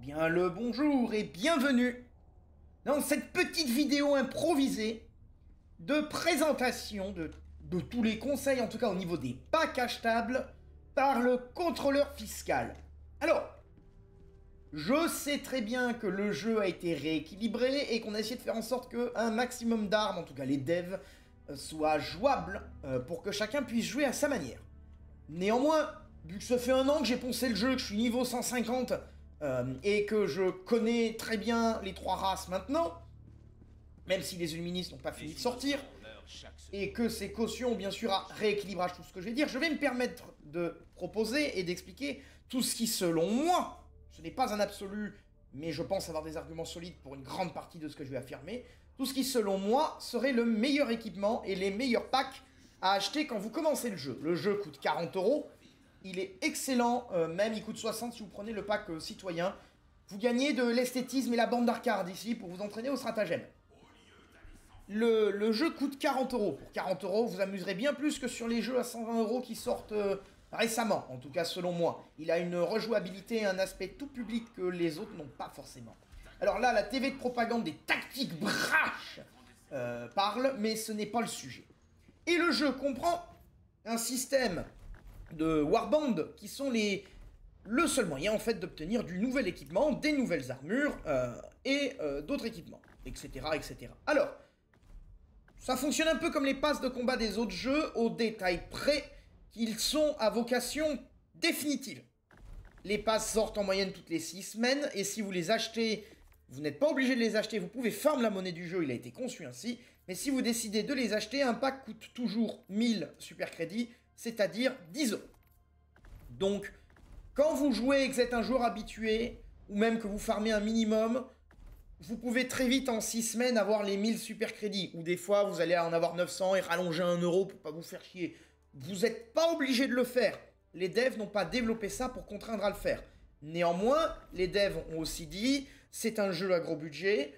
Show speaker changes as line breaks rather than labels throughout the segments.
Bien le bonjour et bienvenue dans cette petite vidéo improvisée de présentation de tous les conseils, en tout cas au niveau des packs achetables, par le contrôleur fiscal. Alors, je sais très bien que le jeu a été rééquilibré et qu'on a essayé de faire en sorte qu'un maximum d'armes, en tout cas les devs, soient jouables pour que chacun puisse jouer à sa manière. Néanmoins, vu que ça fait un an que j'ai poncé le jeu, que je suis niveau 150 et que je connais très bien les trois races maintenant, même si les Illuministes n'ont pas fini de sortir, et que ces cautions, bien sûr, à rééquilibrage, tout ce que je vais dire, je vais me permettre de proposer et d'expliquer tout ce qui, selon moi, ce n'est pas un absolu, mais je pense avoir des arguments solides pour une grande partie de ce que je vais affirmer, tout ce qui, selon moi, serait le meilleur équipement et les meilleurs packs à acheter quand vous commencez le jeu. Le jeu coûte 40 €, il est excellent, même il coûte 60 si vous prenez le pack citoyen. Vous gagnez de l'esthétisme et la bande d'arcade ici pour vous entraîner au stratagème. Le jeu coûte 40 €. Pour 40 €, vous amuserez bien plus que sur les jeux à 120 € qui sortent récemment, en tout cas selon moi. Il a une rejouabilité et un aspect tout public que les autres n'ont pas forcément. Alors là, la TV de propagande des tactiques brash parle, mais ce n'est pas le sujet. Et le jeu comprend un système de warband qui sont le seul moyen en fait d'obtenir du nouvel équipement, des nouvelles armures et d'autres équipements, etc., etc. Alors, ça fonctionne un peu comme les passes de combat des autres jeux, au détail près qu'ils sont à vocation définitive. Les passes sortent en moyenne toutes les 6 semaines, et si vous les achetez, vous n'êtes pas obligé de les acheter, vous pouvez farm la monnaie du jeu, il a été conçu ainsi, mais si vous décidez de les acheter, un pack coûte toujours 1000 super crédits, c'est-à-dire 10 €. Donc, quand vous jouez et que vous êtes un joueur habitué, ou même que vous farmez un minimum, vous pouvez très vite en 6 semaines avoir les 1000 super crédits, ou des fois vous allez en avoir 900 et rallonger 1 € pour pas vous faire chier. Vous n'êtes pas obligé de le faire. Les devs n'ont pas développé ça pour contraindre à le faire. Néanmoins, les devs ont aussi dit, c'est un jeu à gros budget,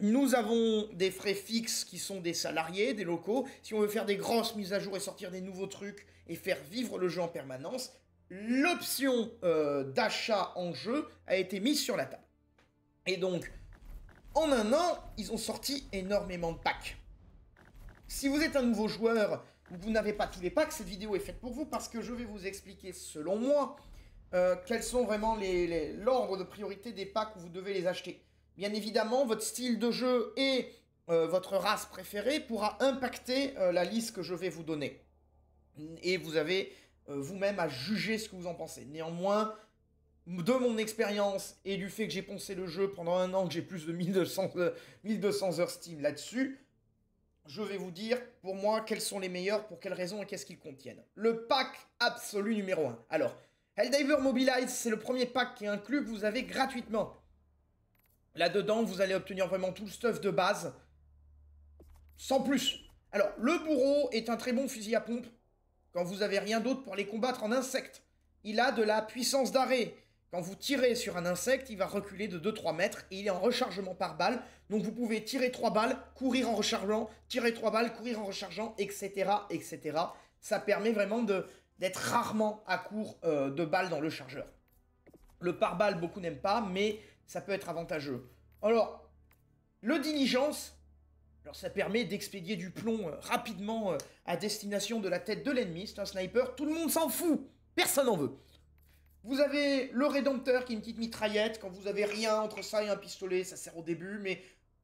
nous avons des frais fixes qui sont des salariés, des locaux. Si on veut faire des grosses mises à jour et sortir des nouveaux trucs et faire vivre le jeu en permanence, l'option d'achat en jeu a été mise sur la table. Et donc, en un an, ils ont sorti énormément de packs. Si vous êtes un nouveau joueur ou que vous n'avez pas tous les packs, cette vidéo est faite pour vous parce que je vais vous expliquer, selon moi, quels sont vraiment l'ordre de priorité des packs où vous devez les acheter. Bien évidemment, votre style de jeu et votre race préférée pourra impacter la liste que je vais vous donner. Et vous avez vous-même à juger ce que vous en pensez. Néanmoins, de mon expérience et du fait que j'ai poncé le jeu pendant un an, que j'ai plus de 1200 heures Steam là-dessus, je vais vous dire, pour moi, quels sont les meilleurs, pour quelles raisons et qu'est-ce qu'ils contiennent. Le pack absolu numéro 1. Alors, Helldiver Mobilize, c'est le premier pack qui est inclus que vous avez gratuitement. Là-dedans, vous allez obtenir vraiment tout le stuff de base, sans plus. Alors, le bourreau est un très bon fusil à pompe quand vous avez rien d'autre pour les combattre en insectes. Il a de la puissance d'arrêt. Quand vous tirez sur un insecte, il va reculer de 2-3 mètres et il est en rechargement par balle. Donc vous pouvez tirer 3 balles, courir en rechargeant, tirer 3 balles, courir en rechargeant, etc. etc. Ça permet vraiment d'être rarement à court de balles dans le chargeur. Le pare-balles, beaucoup n'aiment pas, mais ça peut être avantageux. Alors, le diligence, alors ça permet d'expédier du plomb rapidement à destination de la tête de l'ennemi. C'est un sniper, tout le monde s'en fout, personne n'en veut. Vous avez le rédempteur qui est une petite mitraillette. Quand vous avez rien entre ça et un pistolet, ça sert au début, mais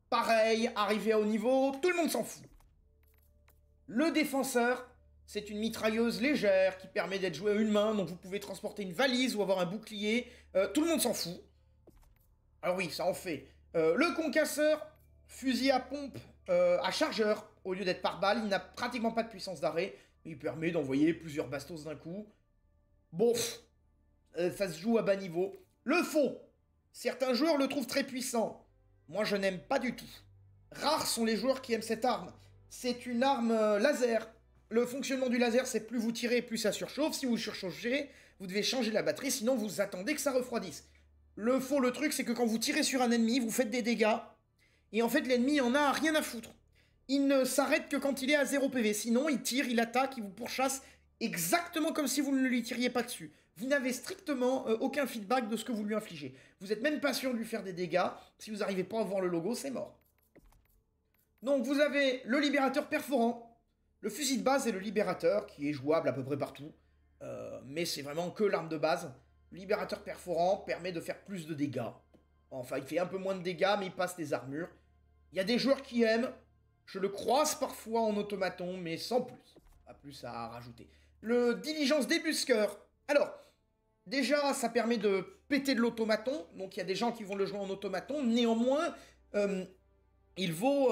pareil, arrivé à haut niveau, tout le monde s'en fout. Le défenseur, c'est une mitrailleuse légère qui permet d'être jouée à une main, donc vous pouvez transporter une valise ou avoir un bouclier. Tout le monde s'en fout. Alors oui, ça en fait. Le concasseur, fusil à pompe à chargeur, au lieu d'être par balle, il n'a pratiquement pas de puissance d'arrêt. Il permet d'envoyer plusieurs bastos d'un coup. Bon, ça se joue à bas niveau. Le faux, certains joueurs le trouvent très puissant. Moi, je n'aime pas du tout. Rares sont les joueurs qui aiment cette arme. C'est une arme laser. Le fonctionnement du laser, c'est plus vous tirez, plus ça surchauffe. Si vous surchauffez, vous devez changer la batterie, sinon vous attendez que ça refroidisse. Le faux, le truc, c'est que quand vous tirez sur un ennemi, vous faites des dégâts. Et en fait, l'ennemi en a rien à foutre. Il ne s'arrête que quand il est à 0 PV. Sinon, il tire, il attaque, il vous pourchasse exactement comme si vous ne lui tiriez pas dessus. vous n'avez strictement aucun feedback de ce que vous lui infligez. Vous n'êtes même pas sûr de lui faire des dégâts. Si vous n'arrivez pas à voir le logo, c'est mort. Donc vous avez le libérateur perforant, le fusil de base et le libérateur, qui est jouable à peu près partout. Mais c'est vraiment que l'arme de base. Le libérateur perforant permet de faire plus de dégâts. Enfin, il fait un peu moins de dégâts, mais il passe des armures. Il y a des joueurs qui aiment. Je le croise parfois en automaton, mais sans plus. Pas plus à rajouter. Le diligence débusqueur. Alors, déjà, ça permet de péter de l'automaton. Donc, il y a des gens qui vont le jouer en automaton. Néanmoins, il vaut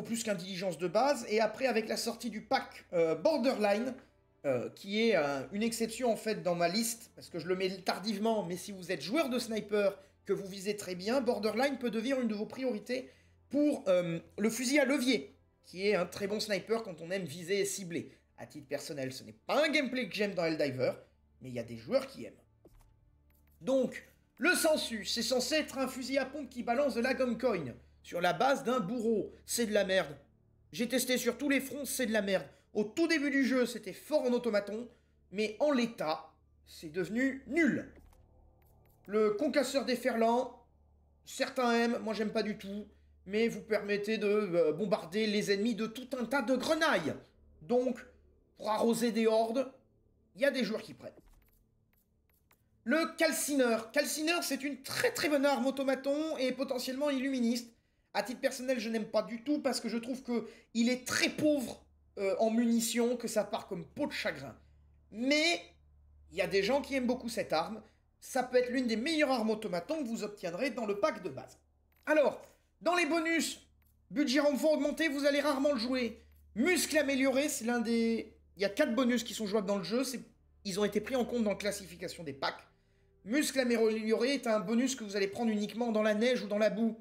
plus qu'un diligence de base. Et après, avec la sortie du pack Borderline, qui est une exception en fait dans ma liste, parce que je le mets tardivement, mais si vous êtes joueur de sniper, que vous visez très bien, Borderline peut devenir une de vos priorités pour le fusil à levier, qui est un très bon sniper quand on aime viser et cibler. À titre personnel, ce n'est pas un gameplay que j'aime dans Helldiver, mais il y a des joueurs qui aiment. Donc, le Sensu, c'est censé être un fusil à pompe qui balance de la gomme coin sur la base d'un bourreau. C'est de la merde. J'ai testé sur tous les fronts, c'est de la merde. Au tout début du jeu, c'était fort en automaton, mais en l'état, c'est devenu nul. Le concasseur déferlant, certains aiment, moi j'aime pas du tout, mais vous permettez de bombarder les ennemis de tout un tas de grenailles. Donc, pour arroser des hordes, il y a des joueurs qui prennent. Le calcineur. Calcineur, c'est une très très bonne arme automaton et potentiellement illuministe. À titre personnel, je n'aime pas du tout parce que je trouve qu'il est très pauvre en munitions, que ça part comme peau de chagrin. Mais il y a des gens qui aiment beaucoup cette arme. Ça peut être l'une des meilleures armes automaton que vous obtiendrez dans le pack de base. Alors, dans les bonus, budget renfort augmenté, vous allez rarement le jouer. Muscle amélioré, c'est l'un des... Il y a 4 bonus qui sont jouables dans le jeu. Ils ont été pris en compte dans la classification des packs. Muscle amélioré est un bonus que vous allez prendre uniquement dans la neige ou dans la boue.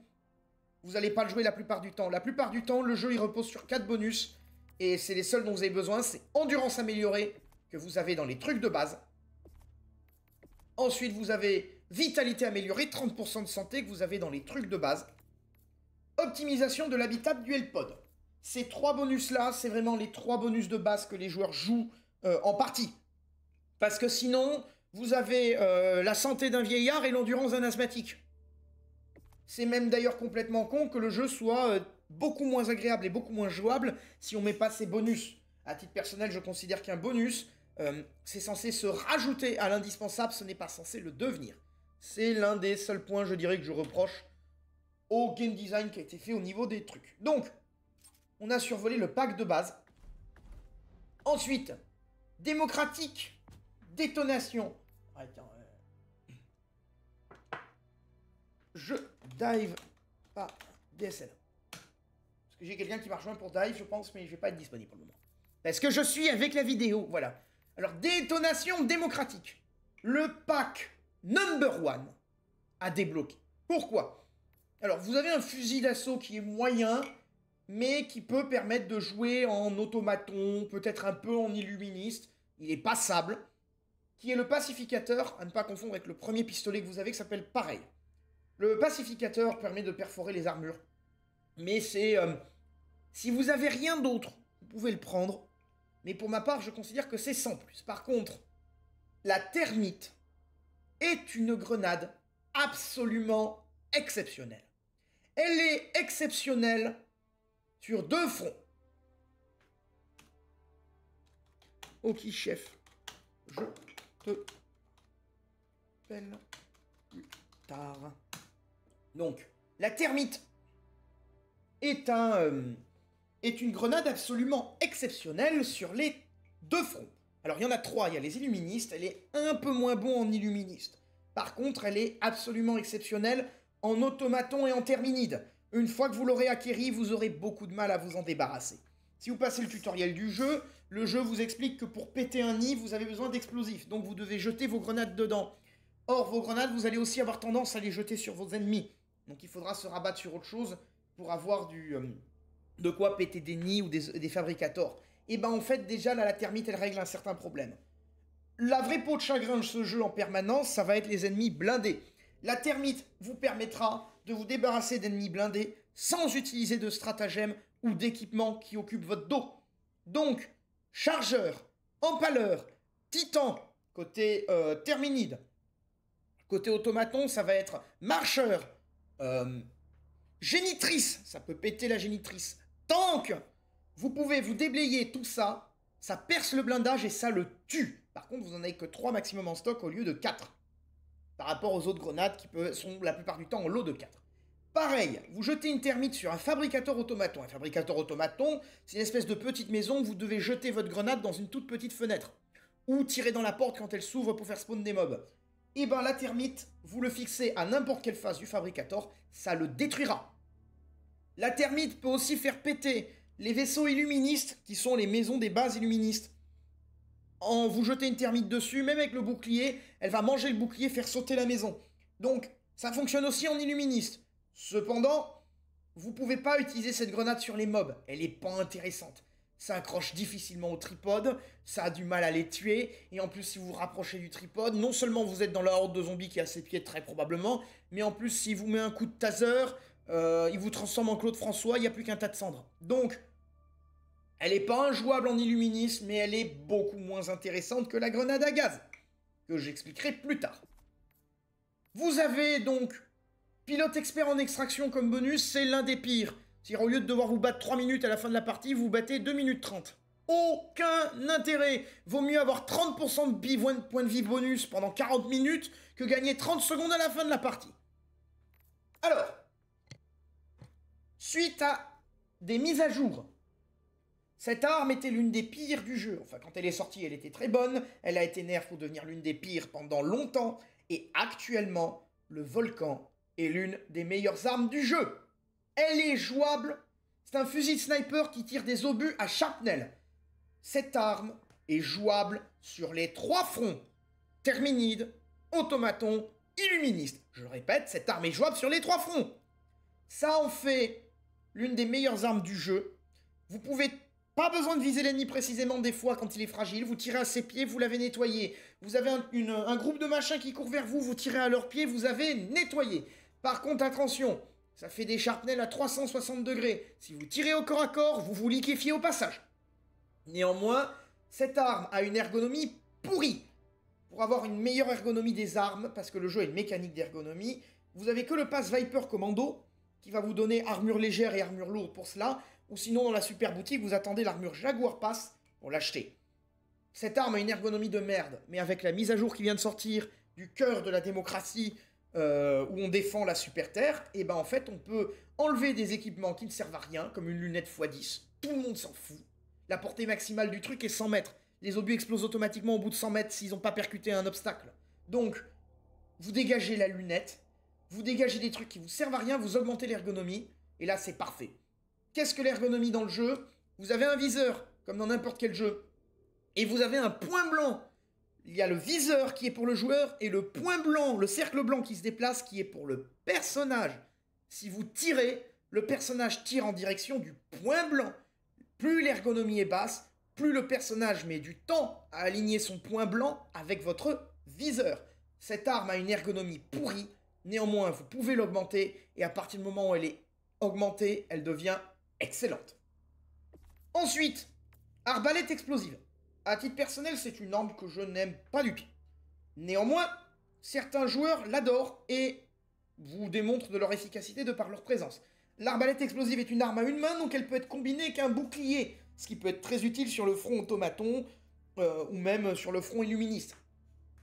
Vous n'allez pas le jouer la plupart du temps. La plupart du temps, le jeu il repose sur 4 bonus. Et c'est les seuls dont vous avez besoin. C'est endurance améliorée que vous avez dans les trucs de base. Ensuite, vous avez vitalité améliorée, 30% de santé que vous avez dans les trucs de base. Optimisation de l'habitat duel pod. Ces 3 bonus-là, c'est vraiment les 3 bonus de base que les joueurs jouent en partie. Parce que sinon, vous avez la santé d'un vieillard et l'endurance d'un asthmatique. C'est même d'ailleurs complètement con que le jeu soit beaucoup moins agréable et beaucoup moins jouable si on met pas ces bonus. À titre personnel, je considère qu'un bonus, c'est censé se rajouter à l'indispensable, ce n'est pas censé le devenir. C'est l'un des seuls points, je dirais, que je reproche au game design qui a été fait au niveau des trucs. Donc, on a survolé le pack de base. Ensuite, démocratique, détonation. Attends, je dive pas DSL. Parce que j'ai quelqu'un qui marche loin pour dive, je pense, mais je vais pas être disponible pour le moment. Parce que je suis avec la vidéo, voilà. Alors, détonation démocratique. Le pack number 1 à débloquer. Pourquoi? Alors, vous avez un fusil d'assaut qui est moyen, mais qui peut permettre de jouer en automaton, peut-être un peu en illuministe. Il est passable. Qui est le pacificateur, à ne pas confondre avec le premier pistolet que vous avez, qui s'appelle pareil. Le pacificateur permet de perforer les armures. Mais c'est... si vous avez rien d'autre, vous pouvez le prendre. Mais pour ma part, je considère que c'est sans plus. Par contre, la termite est une grenade absolument exceptionnelle. Elle est exceptionnelle sur 2 fronts. Ok, chef. Je te appelle plus tard. Donc, la termite est une grenade absolument exceptionnelle sur les 2 fronts. Alors, il y en a 3. Il y a les illuministes. Elle est un peu moins bon en illuministe. Par contre, elle est absolument exceptionnelle en automaton et en terminide. Une fois que vous l'aurez acquérie, vous aurez beaucoup de mal à vous en débarrasser. Si vous passez le tutoriel du jeu, le jeu vous explique que pour péter un nid, vous avez besoin d'explosifs. Donc, vous devez jeter vos grenades dedans. Or, vos grenades, vous allez aussi avoir tendance à les jeter sur vos ennemis. Donc, il faudra se rabattre sur autre chose pour avoir de quoi péter des nids ou des fabricators. Et ben en fait, déjà, là, la termite, elle règle un certain problème. La vraie peau de chagrin de ce jeu en permanence, ça va être les ennemis blindés. La termite vous permettra de vous débarrasser d'ennemis blindés sans utiliser de stratagème ou d'équipement qui occupe votre dos. Donc, chargeur, empaleur, titan, Côté terminide. Côté automaton, ça va être marcheur. Génitrice, ça peut péter la génitrice. Tank, vous pouvez vous déblayer tout ça. Ça perce le blindage et ça le tue. Par contre, vous n'en avez que 3 maximum en stock au lieu de 4. Par rapport aux autres grenades qui sont la plupart du temps en lot de 4. Pareil, vous jetez une thermite sur un fabricateur automaton. Un fabricateur automaton, c'est une espèce de petite maison où vous devez jeter votre grenade dans une toute petite fenêtre. Ou tirer dans la porte quand elle s'ouvre pour faire spawn des mobs. Et ben la thermite, vous le fixez à n'importe quelle phase du fabricateur, ça le détruira. La thermite peut aussi faire péter les vaisseaux illuministes, qui sont les maisons des bases illuministes. En vous jetez une thermite dessus, même avec le bouclier, elle va manger le bouclier, faire sauter la maison. Donc, ça fonctionne aussi en illuministe. Cependant, vous pouvez pas utiliser cette grenade sur les mobs, elle est pas intéressante. Ça accroche difficilement au tripode, ça a du mal à les tuer, et en plus si vous vous rapprochez du tripode, non seulement vous êtes dans la horde de zombies qui est à ses pieds très probablement, mais en plus s'il vous met un coup de taser, il vous transforme en Claude François, il n'y a plus qu'un tas de cendres. Donc, elle n'est pas injouable en illuminisme, mais elle est beaucoup moins intéressante que la grenade à gaz, que j'expliquerai plus tard. Vous avez donc pilote expert en extraction comme bonus, c'est l'un des pires. C'est-à-dire au lieu de devoir vous battre 3 minutes à la fin de la partie, vous battez 2 minutes 30. Aucun intérêt. Vaut mieux avoir 30% de points de vie bonus pendant 40 minutes que gagner 30 secondes à la fin de la partie. Alors, suite à des mises à jour, cette arme était l'une des pires du jeu. Enfin, quand elle est sortie, elle était très bonne. Elle a été nerf pour devenir l'une des pires pendant longtemps. Et actuellement, le volcan est l'une des meilleures armes du jeu. Elle est jouable. C'est un fusil de sniper qui tire des obus à shrapnel. Cette arme est jouable sur les 3 fronts. Terminide, automaton, illuministe. Je le répète, cette arme est jouable sur les 3 fronts. Ça en fait l'une des meilleures armes du jeu. Vous pouvez pas besoin de viser l'ennemi précisément des fois quand il est fragile. Vous tirez à ses pieds, vous l'avez nettoyé. Vous avez un groupe de machins qui court vers vous, vous tirez à leurs pieds, vous avez nettoyé. Par contre, attention, ça fait des shrapnels à 360 degrés. Si vous tirez au corps à corps, vous vous liquéfiez au passage. Néanmoins, cette arme a une ergonomie pourrie. Pour avoir une meilleure ergonomie des armes, parce que le jeu a une mécanique d'ergonomie, vous avez que le pass Viper Commando, qui va vous donner armure légère et armure lourde pour cela, ou sinon dans la super boutique, vous attendez l'armure Jaguar Pass pour l'acheter. Cette arme a une ergonomie de merde, mais avec la mise à jour qui vient de sortir du cœur de la démocratie, où on défend la super terre, et ben en fait on peut enlever des équipements qui ne servent à rien, comme une lunette x10, tout le monde s'en fout. La portée maximale du truc est 100 mètres. Les obus explosent automatiquement au bout de 100 mètres s'ils n'ont pas percuté un obstacle. Donc, vous dégagez la lunette, vous dégagez des trucs qui vous servent à rien, vous augmentez l'ergonomie, et là c'est parfait. Qu'est-ce que l'ergonomie dans le jeu? Vous avez un viseur, comme dans n'importe quel jeu, et vous avez un point blanc. Il y a le viseur qui est pour le joueur, et le point blanc, le cercle blanc qui se déplace, qui est pour le personnage. Si vous tirez, le personnage tire en direction du point blanc. Plus l'ergonomie est basse, plus le personnage met du temps à aligner son point blanc avec votre viseur. Cette arme a une ergonomie pourrie, néanmoins vous pouvez l'augmenter, et à partir du moment où elle est augmentée, elle devient excellente. Ensuite, arbalète explosive. À titre personnel, c'est une arme que je n'aime pas du tout. Néanmoins, certains joueurs l'adorent et vous démontrent de leur efficacité de par leur présence. L'arbalète explosive est une arme à une main, donc elle peut être combinée avec un bouclier, ce qui peut être très utile sur le front automaton ou même sur le front illuministe.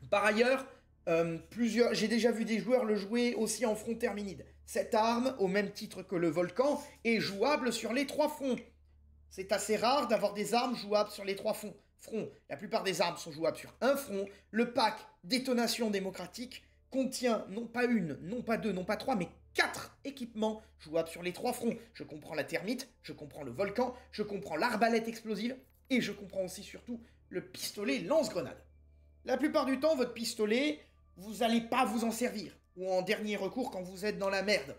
Par ailleurs, j'ai déjà vu des joueurs le jouer aussi en front terminide. Cette arme, au même titre que le volcan, est jouable sur les 3 fronts. C'est assez rare d'avoir des armes jouables sur les 3 fronts. La plupart des armes sont jouables sur un front. Le pack Détonation démocratique contient non pas une, non pas deux, non pas 3, mais 4 équipements jouables sur les 3 fronts. Je comprends la thermite, je comprends le volcan, je comprends l'arbalète explosive, et je comprends aussi surtout le pistolet lance-grenade. La plupart du temps, votre pistolet, vous n'allez pas vous en servir, ou en dernier recours quand vous êtes dans la merde.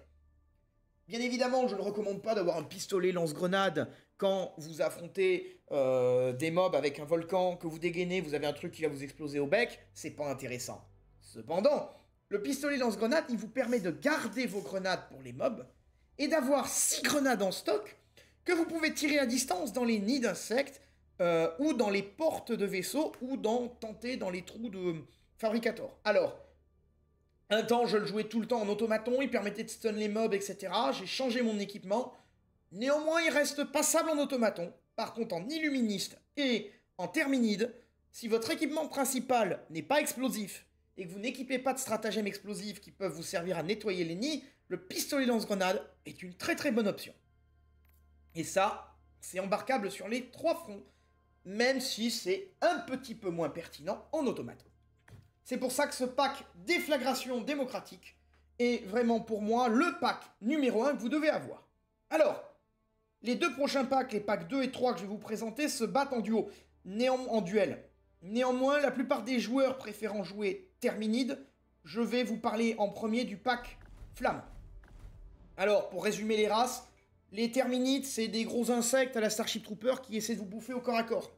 Bien évidemment, je ne recommande pas d'avoir un pistolet lance-grenade quand vous affrontez des mobs avec un volcan, que vous dégainez, vous avez un truc qui va vous exploser au bec, c'est pas intéressant. Cependant, le pistolet lance-grenade, il vous permet de garder vos grenades pour les mobs, et d'avoir 6 grenades en stock que vous pouvez tirer à distance dans les nids d'insectes, ou dans les portes de vaisseaux, ou tenter dans les trous de Fabricator. Alors, un temps, je le jouais tout le temps en automaton, il permettait de stun les mobs, etc. J'ai changé mon équipement. Néanmoins, il reste passable en automaton. Par contre, en illuministe et en terminide, si votre équipement principal n'est pas explosif et que vous n'équipez pas de stratagèmes explosifs qui peuvent vous servir à nettoyer les nids, le pistolet lance-grenade est une très très bonne option. Et ça, c'est embarquable sur les 3 fronts, même si c'est un petit peu moins pertinent en automaton. C'est pour ça que ce pack déflagration démocratique est vraiment pour moi le pack numéro 1 que vous devez avoir. Alors, les 2 prochains packs, les packs 2 et 3 que je vais vous présenter, se battent en duo, en duel. Néanmoins, la plupart des joueurs préférant jouer Terminide, je vais vous parler en premier du pack Flamme. Alors, pour résumer les races, les Terminides, c'est des gros insectes à la Starship Trooper qui essaient de vous bouffer au corps à corps.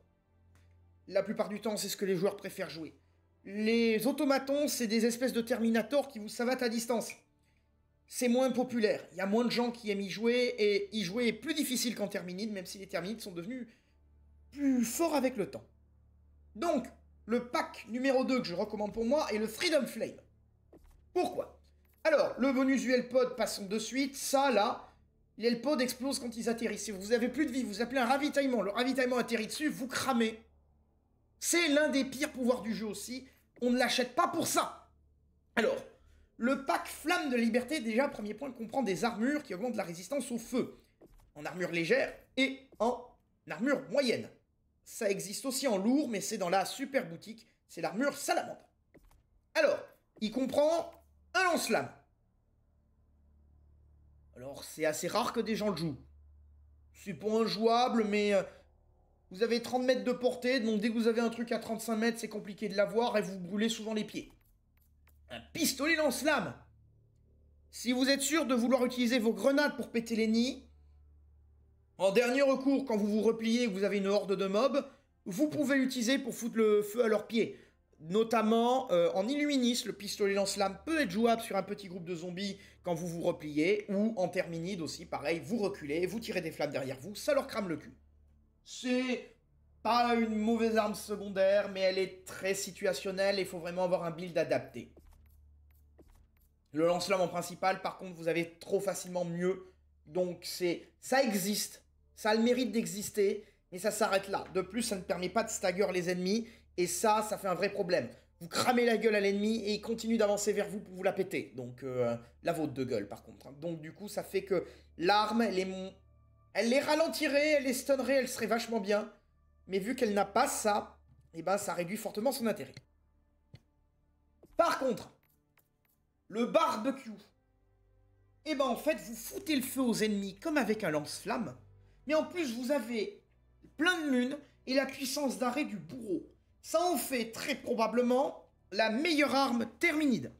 La plupart du temps, c'est ce que les joueurs préfèrent jouer. Les automatons, c'est des espèces de Terminators qui vous savatent à distance. C'est moins populaire, il y a moins de gens qui aiment y jouer, et y jouer est plus difficile qu'en Terminide, même si les Terminides sont devenus plus forts avec le temps. Donc, le pack numéro 2 que je recommande pour moi est le Freedom Flame. Pourquoi? Alors, le bonus UL-Pod, passons de suite, ça là, les L-Pod explosent quand ils atterrissent. Si vous avez plus de vie, vous appelez un ravitaillement, le ravitaillement atterrit dessus, vous cramez. C'est l'un des pires pouvoirs du jeu aussi, on ne l'achète pas pour ça. Alors, le pack Flamme de Liberté, déjà, premier point, comprend des armures qui augmentent la résistance au feu, en armure légère et en armure moyenne. Ça existe aussi en lourd, mais c'est dans la super boutique, c'est l'armure salamandre. Alors, il comprend un lance-flamme. Alors, c'est assez rare que des gens le jouent. C'est pas injouable, mais vous avez 30 mètres de portée, donc dès que vous avez un truc à 35 mètres, c'est compliqué de l'avoir et vous brûlez souvent les pieds. Un pistolet lance-flamme. Si vous êtes sûr de vouloir utiliser vos grenades pour péter les nids, en dernier recours, quand vous vous repliez et que vous avez une horde de mobs, vous pouvez l'utiliser pour foutre le feu à leurs pieds. Notamment en illuministe, le pistolet lance-flamme peut être jouable sur un petit groupe de zombies quand vous vous repliez, ou en terminide aussi, pareil, vous reculez, vous tirez des flammes derrière vous, ça leur crame le cul. C'est pas une mauvaise arme secondaire, mais elle est très situationnelle et il faut vraiment avoir un build adapté. Le lance-flamme en principal, par contre, vous avez trop facilement mieux. Donc ça existe, ça a le mérite d'exister, mais ça s'arrête là. De plus, ça ne permet pas de stagger les ennemis, et ça fait un vrai problème. Vous cramez la gueule à l'ennemi, et il continue d'avancer vers vous pour vous la péter. Donc, la vôtre de gueule, par contre. Donc, du coup, ça fait que l'arme, elle les ralentirait, elle les stunnerait, elle serait vachement bien. Mais vu qu'elle n'a pas ça, et ben, ça réduit fortement son intérêt. Par contre, le barbecue. Et ben en fait, vous foutez le feu aux ennemis comme avec un lance-flamme, mais en plus vous avez plein de lunes et la puissance d'arrêt du bourreau. Ça en fait très probablement la meilleure arme terminide.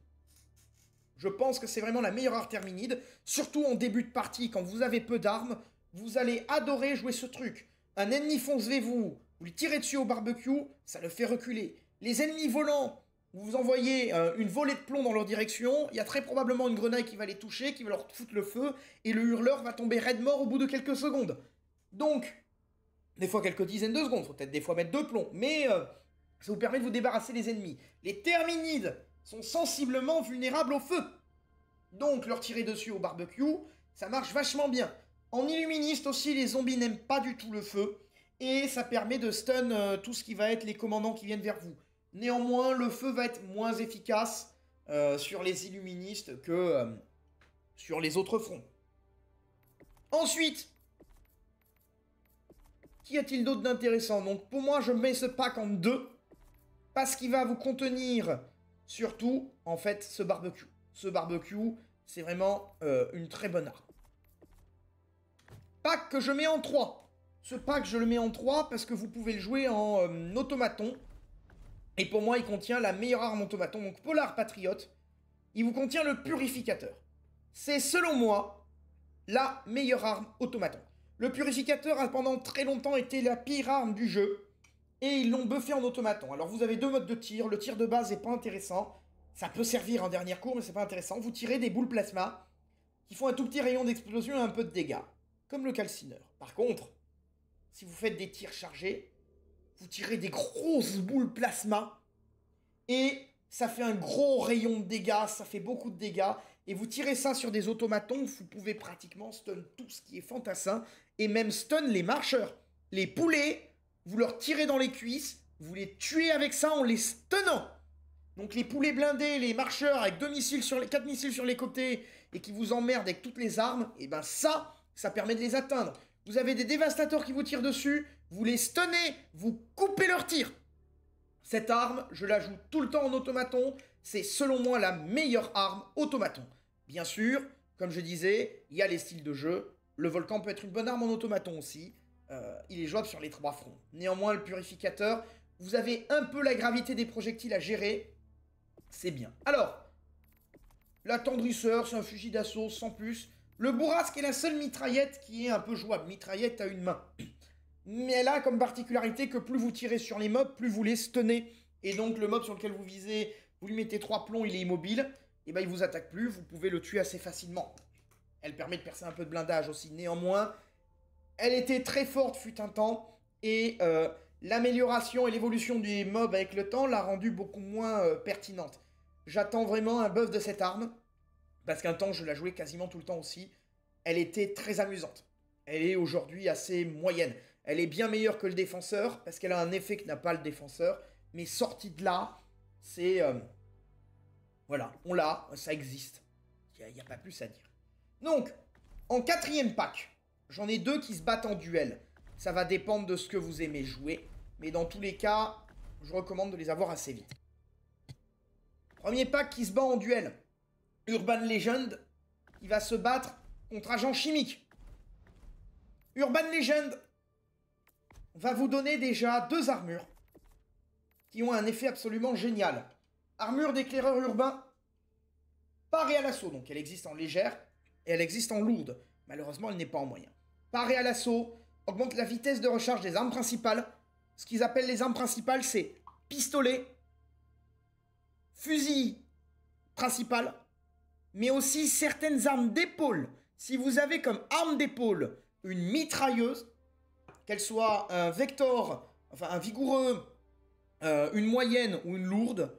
Je pense que c'est vraiment la meilleure arme terminide, surtout en début de partie, quand vous avez peu d'armes, vous allez adorer jouer ce truc. Un ennemi fonce vers vous, vous lui tirez dessus au barbecue, ça le fait reculer. Les ennemis volants, vous envoyez une volée de plomb dans leur direction, il y a très probablement une grenade qui va les toucher, qui va leur foutre le feu, et le hurleur va tomber raide mort au bout de quelques secondes. Donc, des fois quelques dizaines de secondes, faut peut-être des fois mettre 2 plombs, mais ça vous permet de vous débarrasser des ennemis. Les terminides sont sensiblement vulnérables au feu. Donc, leur tirer dessus au barbecue, ça marche vachement bien. En illuministe aussi, les zombies n'aiment pas du tout le feu, et ça permet de stun tout ce qui va être les commandants qui viennent vers vous. Néanmoins, le feu va être moins efficace sur les illuministes que sur les autres fronts. Ensuite, qu'y a-t-il d'autre d'intéressant? Donc pour moi, je mets ce pack en 2, parce qu'il va vous contenir surtout, en fait, ce barbecue. Ce barbecue, c'est vraiment une très bonne arme. Pack que je mets en 3. Ce pack, je le mets en 3 parce que vous pouvez le jouer en automaton. Et pour moi, il contient la meilleure arme automaton, donc Polar Patriot. Il vous contient le Purificateur. C'est, selon moi, la meilleure arme automaton. Le Purificateur a pendant très longtemps été la pire arme du jeu, et ils l'ont buffé en automaton. Alors vous avez 2 modes de tir, le tir de base n'est pas intéressant, ça peut servir en dernière cour, mais c'est pas intéressant. Vous tirez des boules plasma, qui font un tout petit rayon d'explosion et un peu de dégâts, comme le calcineur. Par contre, si vous faites des tirs chargés, vous tirez des grosses boules plasma, et ça fait un gros rayon de dégâts, ça fait beaucoup de dégâts, et vous tirez ça sur des automatons, vous pouvez pratiquement stun tout ce qui est fantassin, et même stun les marcheurs. Les poulets, vous leur tirez dans les cuisses, vous les tuez avec ça en les stunnant. Donc les poulets blindés, les marcheurs avec 4 missiles sur les côtés, et qui vous emmerdent avec toutes les armes, et ben ça permet de les atteindre. Vous avez des dévastateurs qui vous tirent dessus, vous les stunnez, vous coupez leur tir. Cette arme, je la joue tout le temps en automaton, c'est selon moi la meilleure arme automaton. Bien sûr, comme je disais, il y a les styles de jeu, le volcan peut être une bonne arme en automaton aussi, il est jouable sur les 3 fronts. Néanmoins, le purificateur, vous avez un peu la gravité des projectiles à gérer, c'est bien. Alors, l'attendrisseur, c'est un fusil d'assaut sans plus. Le bourrasque est la seule mitraillette qui est un peu jouable, mitraillette à une main. Mais elle a comme particularité que plus vous tirez sur les mobs, plus vous les stunnez. Et donc le mob sur lequel vous visez, vous lui mettez 3 plombs, il est immobile, et ben il vous attaque plus, vous pouvez le tuer assez facilement. Elle permet de percer un peu de blindage aussi. Néanmoins, elle était très forte fut un temps, et l'amélioration et l'évolution des mobs avec le temps l'a rendue beaucoup moins pertinente. J'attends vraiment un buff de cette arme, parce qu'un temps je la jouais quasiment tout le temps aussi. Elle était très amusante. Elle est aujourd'hui assez moyenne. Elle est bien meilleure que le défenseur, parce qu'elle a un effet que n'a pas le défenseur. Mais sortie de là, c'est... voilà, on l'a, ça existe. Il n'y a pas plus à dire. Donc, en 4e pack, j'en ai 2 qui se battent en duel. Ça va dépendre de ce que vous aimez jouer. Mais dans tous les cas, je recommande de les avoir assez vite. Premier pack qui se bat en duel. Urban Legend, il va se battre contre Agent Chimique. Urban Legend va vous donner déjà 2 armures qui ont un effet absolument génial. Armure d'éclaireur urbain, parée à l'assaut. Donc elle existe en légère et elle existe en lourde. Malheureusement, elle n'est pas en moyen. Parée à l'assaut augmente la vitesse de recharge des armes principales. Ce qu'ils appellent les armes principales, c'est pistolet, fusil principal, mais aussi certaines armes d'épaule. Si vous avez comme arme d'épaule une mitrailleuse, qu'elle soit un vector, enfin un vigoureux, une moyenne ou une lourde,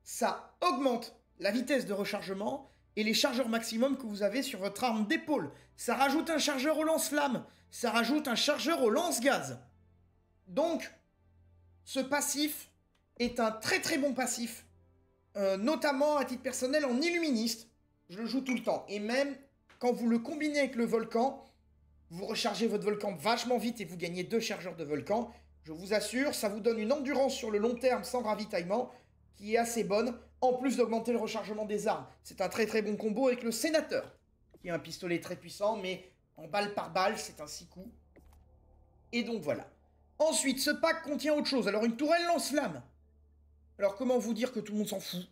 ça augmente la vitesse de rechargement et les chargeurs maximum que vous avez sur votre arme d'épaule. Ça rajoute un chargeur au lance-flamme, ça rajoute un chargeur au lance-gaz. Donc, ce passif est un très très bon passif, notamment à titre personnel en illuministe. Je le joue tout le temps. Et même quand vous le combinez avec le volcan, vous rechargez votre volcan vachement vite et vous gagnez 2 chargeurs de volcan. Je vous assure, ça vous donne une endurance sur le long terme sans ravitaillement qui est assez bonne, en plus d'augmenter le rechargement des armes. C'est un très très bon combo avec le sénateur, qui est un pistolet très puissant, mais en balle par balle, c'est un 6 coups. Et donc voilà. Ensuite, ce pack contient autre chose. Alors une tourelle lance-flamme. Alors comment vous dire que tout le monde s'en fout?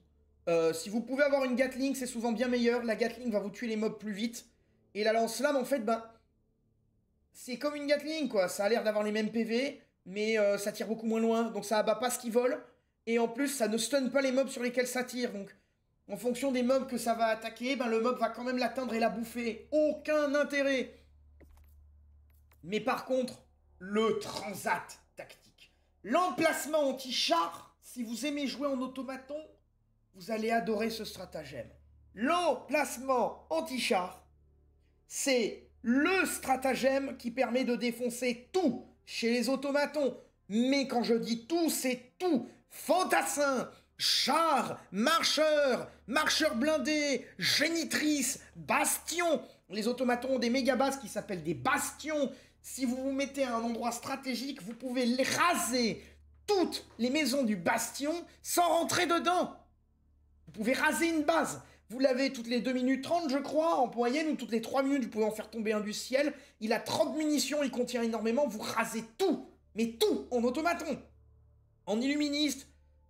Si vous pouvez avoir une Gatling, c'est souvent bien meilleur. La Gatling va vous tuer les mobs plus vite. Et la lance-flamme, en fait, ben... c'est comme une Gatling, quoi. Ça a l'air d'avoir les mêmes PV, mais ça tire beaucoup moins loin. Donc ça abat pas ce qui vole. Et en plus, ça ne stun pas les mobs sur lesquels ça tire. Donc, en fonction des mobs que ça va attaquer, ben, le mob va quand même l'atteindre et la bouffer. Aucun intérêt. Mais par contre, le transat tactique. L'emplacement anti-char, si vous aimez jouer en automaton, vous allez adorer ce stratagème. L'emplacement anti-char, c'est le stratagème qui permet de défoncer tout chez les automatons. Mais quand je dis tout, c'est tout. Fantassin, char, marcheur, marcheur blindé, génitrice, bastion. Les automatons ont des méga bases qui s'appellent des bastions. Si vous vous mettez à un endroit stratégique, vous pouvez raser toutes les maisons du bastion sans rentrer dedans. Vous pouvez raser une base. Vous l'avez toutes les 2 minutes 30, je crois, en moyenne, ou toutes les 3 minutes, vous pouvez en faire tomber un du ciel. Il a 30 munitions, il contient énormément, vous rasez tout. Mais tout en automaton. En illuministe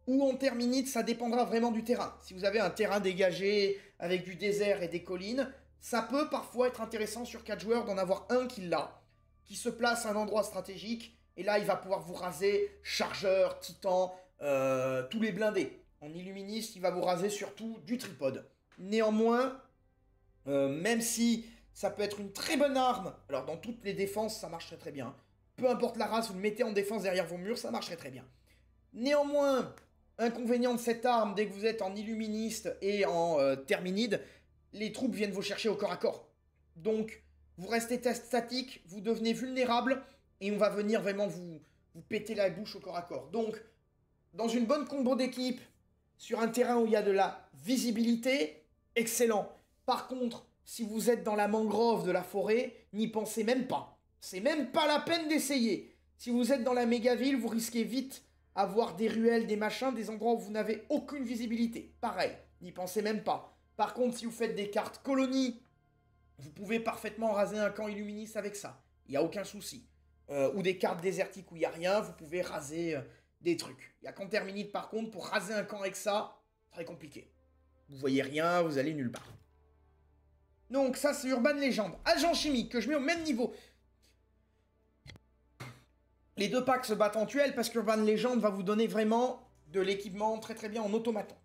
ou en terminite, ça dépendra vraiment du terrain. Si vous avez un terrain dégagé avec du désert et des collines, ça peut parfois être intéressant sur 4 joueurs d'en avoir un qui l'a, qui se place à un endroit stratégique, et là il va pouvoir vous raser chargeur, titan, tous les blindés. En illuministe, il va vous raser surtout du tripode. Néanmoins, même si ça peut être une très bonne arme, alors dans toutes les défenses ça marche très très bien, peu importe la race, vous le mettez en défense derrière vos murs, ça marcherait très bien. Néanmoins, inconvénient de cette arme, dès que vous êtes en illuministe et en terminide, les troupes viennent vous chercher au corps à corps. Donc, vous restez statique, vous devenez vulnérable, et on va venir vraiment vous péter la bouche au corps à corps. Donc, dans une bonne combo d'équipe, sur un terrain où il y a de la visibilité, excellent. Par contre, si vous êtes dans la mangrove de la forêt, n'y pensez même pas. C'est même pas la peine d'essayer. Si vous êtes dans la méga-ville, vous risquez vite avoir des ruelles, des machins, des endroits où vous n'avez aucune visibilité. Pareil, n'y pensez même pas. Par contre, si vous faites des cartes colonies, vous pouvez parfaitement raser un camp illuministe avec ça. Il n'y a aucun souci. Ou des cartes désertiques où il n'y a rien, vous pouvez raser des trucs. Il n'y a qu'en terminite, par contre, pour raser un camp avec ça, très compliqué. Vous voyez rien, vous allez nulle part. Donc ça, c'est Urban Legend. Agent chimique, que je mets au même niveau. Les deux packs se battent en duel parce qu'Urban Legend va vous donner vraiment de l'équipement très très bien en automaton.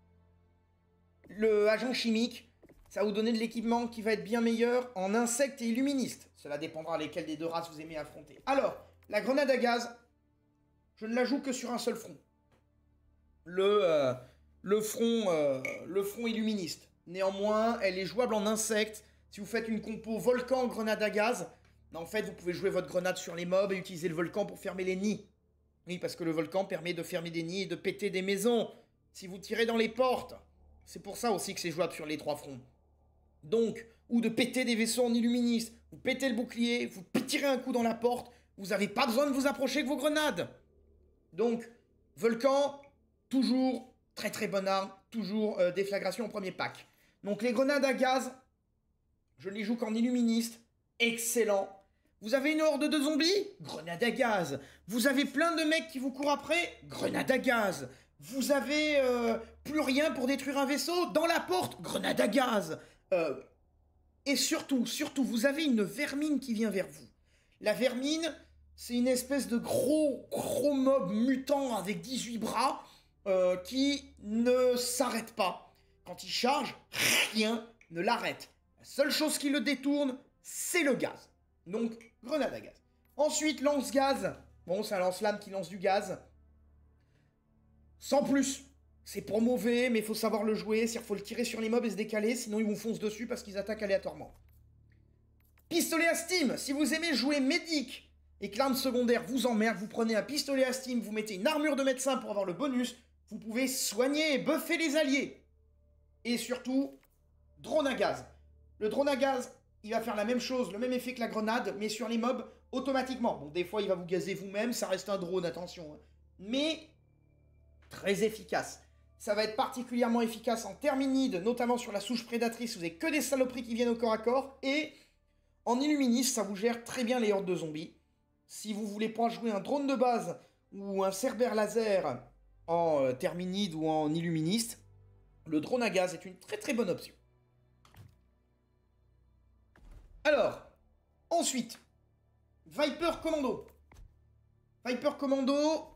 Le agent chimique, ça va vous donner de l'équipement qui va être bien meilleur en insectes et illuministes. Cela dépendra lesquels des deux races vous aimez affronter. Alors, la grenade à gaz, je ne la joue que sur un seul front. Le front illuministe. Néanmoins, elle est jouable en insectes. Si vous faites une compo volcan grenade à gaz, en fait, vous pouvez jouer votre grenade sur les mobs et utiliser le volcan pour fermer les nids. Oui, parce que le volcan permet de fermer des nids et de péter des maisons. Si vous tirez dans les portes, c'est pour ça aussi que c'est jouable sur les trois fronts. Donc, ou de péter des vaisseaux en illuministe. Vous pétez le bouclier, vous tirez un coup dans la porte, vous n'avez pas besoin de vous approcher avec vos grenades. Donc, volcan, toujours très très bonne arme, toujours déflagration au premier pack. Donc les grenades à gaz, je ne les joue qu'en illuministe, excellent. Vous avez une horde de zombies? Grenade à gaz. Vous avez plein de mecs qui vous courent après? Grenade à gaz. Vous avez plus rien pour détruire un vaisseau? Dans la porte? Grenade à gaz. Et surtout, vous avez une vermine qui vient vers vous. La vermine, c'est une espèce de gros mob mutant avec 18 bras qui ne s'arrête pas. Quand il charge, rien ne l'arrête. La seule chose qui le détourne, c'est le gaz. Donc, grenade à gaz. Ensuite, lance-gaz. Bon, c'est un lance-flamme qui lance du gaz. Sans plus. C'est pour mauvais, mais il faut savoir le jouer. C'est-à-dire qu'il faut le tirer sur les mobs et se décaler, sinon ils vous foncent dessus parce qu'ils attaquent aléatoirement. Pistolet à steam. Si vous aimez jouer médic et que l'arme secondaire vous emmerde, vous prenez un pistolet à steam, vous mettez une armure de médecin pour avoir le bonus. Vous pouvez soigner et buffer les alliés. Et surtout, drone à gaz. Le drone à gaz, il va faire la même chose, le même effet que la grenade, mais sur les mobs, automatiquement. Bon, des fois, il va vous gazer vous-même, ça reste un drone, attention. Mais très efficace. Ça va être particulièrement efficace en terminide, notamment sur la souche prédatrice, vous n'avez que des saloperies qui viennent au corps à corps. Et en illuministe, ça vous gère très bien les hordes de zombies. Si vous voulez pas jouer un drone de base ou un cerbère laser en terminide ou en illuministe, le drone à gaz est une très très bonne option. Alors, ensuite, Viper Commando. Viper Commando,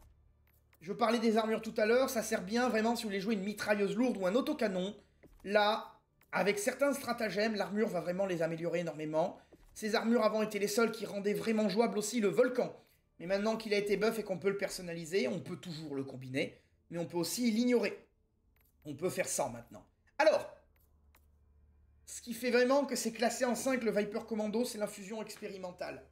je parlais des armures tout à l'heure, ça sert bien vraiment si vous voulez jouer une mitrailleuse lourde ou un autocanon. Là, avec certains stratagèmes, l'armure va vraiment les améliorer énormément. Ces armures avant étaient les seules qui rendaient vraiment jouable aussi le volcan. Mais maintenant qu'il a été buff et qu'on peut le personnaliser, on peut toujours le combiner, mais on peut aussi l'ignorer. On peut faire ça maintenant. Alors, ce qui fait vraiment que c'est classé en 5 le Viper Commando, c'est l'infusion expérimentale.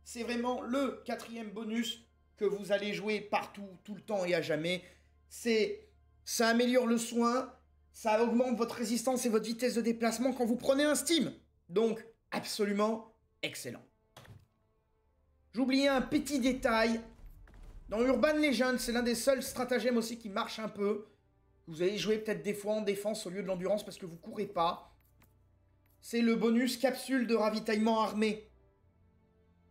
C'est vraiment le 4e bonus que vous allez jouer partout, tout le temps et à jamais. Ça améliore le soin, ça augmente votre résistance et votre vitesse de déplacement quand vous prenez un Steam. Donc, absolument excellent. J'oubliais un petit détail. Dans Urban Legend, c'est l'un des seuls stratagèmes aussi qui marche un peu. Vous allez jouer peut-être des fois en défense au lieu de l'endurance parce que vous courez pas. C'est le bonus capsule de ravitaillement armé.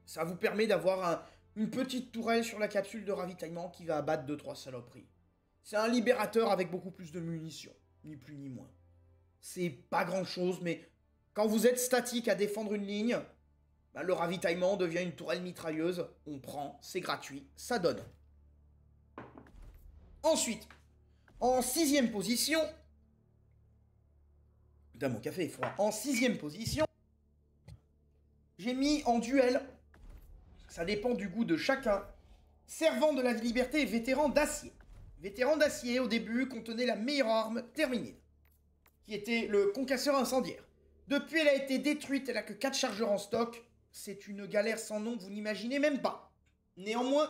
Ça vous permet d'avoir une petite tourelle sur la capsule de ravitaillement qui va abattre 2-3 saloperies. C'est un libérateur avec beaucoup plus de munitions, ni plus ni moins. C'est pas grand chose, mais quand vous êtes statique à défendre une ligne, bah, le ravitaillement devient une tourelle mitrailleuse. On prend, c'est gratuit, ça donne. Ensuite, en 6e position... Putain, mon café est froid. En 6e position, j'ai mis en duel Ça dépend du goût de chacun. Servant de la liberté et vétéran d'acier. Vétéran d'acier, au début, contenait la meilleure arme terminide, qui était le concasseur incendiaire. Depuis, elle a été détruite, elle a que 4 chargeurs en stock. C'est une galère sans nom, vous n'imaginez même pas. Néanmoins,